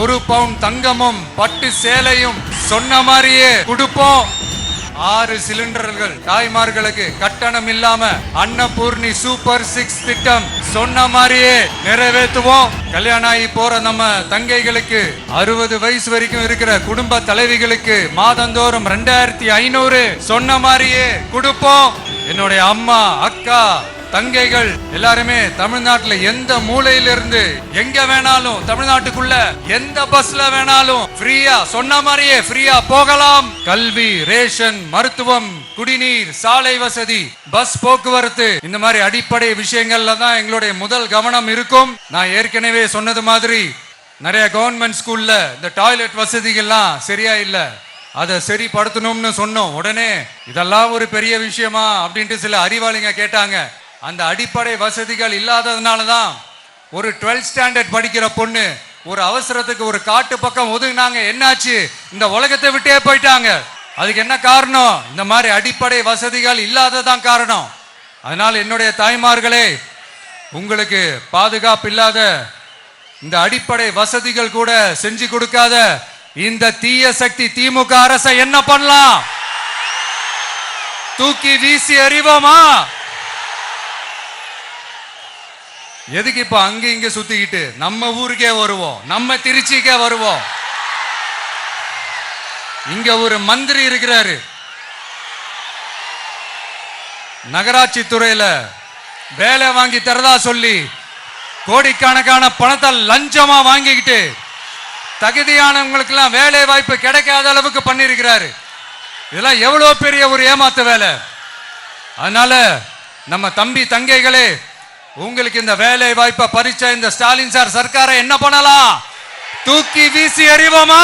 1 பவுன் தங்கமும் பட்டு சேலையும் சொன்ன மாதிரியே கொடுப்போம். 6 சிலிண்டர்கள் தாய்மார்களுக்கு கட்டணம் இல்லாம அன்னபூர்ணி சூப்பர் 6 திட்டம் சொன்ன மாதிரியே நிறைவேற்றுவோம். கல்யாணம் ஆகி போற நம்ம தங்கைகளுக்கு 60 வயசு வரைக்கும் இருக்கிற குடும்ப தலைவிகளுக்கு மாதந்தோறும் 2500 சொன்ன மாதிரியே கொடுப்போம். என்னுடைய அம்மா, அக்கா, தங்கைகள் எல்லாருமே தமிழ்நாட்டுல எந்த மூலையில இருந்து எங்க வேணாலும், தமிழ்நாட்டுக்குள்ள எந்த பஸ்ல வேணாலும் ஃப்ரீயா சொன்ன மாதிரியே ஃப்ரீயா போகலாம். கல்வி, ரேஷன், மருத்துவம், குடிநீர், சாலை வசதி, பஸ் போக்குவரத்து, இந்த மாதிரி அடிப்படை விஷயங்கள்ல தான் எங்களுடைய முதல் கவனம் இருக்கும். நான் ஏற்கனவே சொன்னது மாதிரி நிறைய கவர்மெண்ட் ஸ்கூல்ல இந்த டாய்லெட் வசதிகள்லாம் சரியா இல்ல, அதை சரிப்படுத்தணும்னு சொன்னோம். உடனே இதெல்லாம் ஒரு பெரிய விஷயமா அப்படின்ட்டு சில அறிவாளிங்க கேட்டாங்க. அந்த அடிப்படை வசதிகள் இல்லாததுனாலதான் ஒரு 12th ஸ்டாண்டர்ட் படிக்கிற பொண்ணு ஒரு அவசரத்துக்கு ஒரு காட்டு பக்கம் ஒதுங்கினாங்க. என்னாச்சு? இந்த உலகத்தை விட்டே போயிட்டாங்க. அதுக்கு என்ன காரணம்? இந்த மாதிரி அடிப்படை வசதிகள் இல்லாததான் காரணம். அதனால என்னுடைய தாய்மார்களே, உங்களுக்கு பாதுகாப்பு இல்லாத இந்த அடிப்படை வசதிகள் கூட செஞ்சு கொடுக்காத இந்த தீய சக்தி திமுக அரசை என்ன பண்ணலாம்? தூக்கி வீசி எறிவோமா? எதுக்கு இப்ப அங்க இங்க சுத்திக்கிட்டு நம்ம ஊருக்கே வருவோம், நம்ம திருச்சிக்கே வருவோம். இங்க ஒரு மந்திரி இருக்கிறாரு, நகராட்சி துறையில வேலை வாங்கி தரதா சொல்லி கோடிக்கணக்கான பணத்தை லஞ்சமா வாங்கிக்கிட்டு தகுதியானவங்களுக்கு எல்லாம் வேலை வாய்ப்பு கிடைக்காத அளவுக்கு பண்ணிருக்கிறாரு. இதெல்லாம் எவ்வளவு பெரிய ஒரு ஏமாத்து வேலை. அதனால நம்ம தம்பி தங்கைகளே, உங்களுக்கு இந்த வேலை வாய்ப்பை பறிச்ச இந்த ஸ்டாலின் சார் சர்க்காரை என்ன பண்ணலாம்? தூக்கி வீசி எறிவோமா?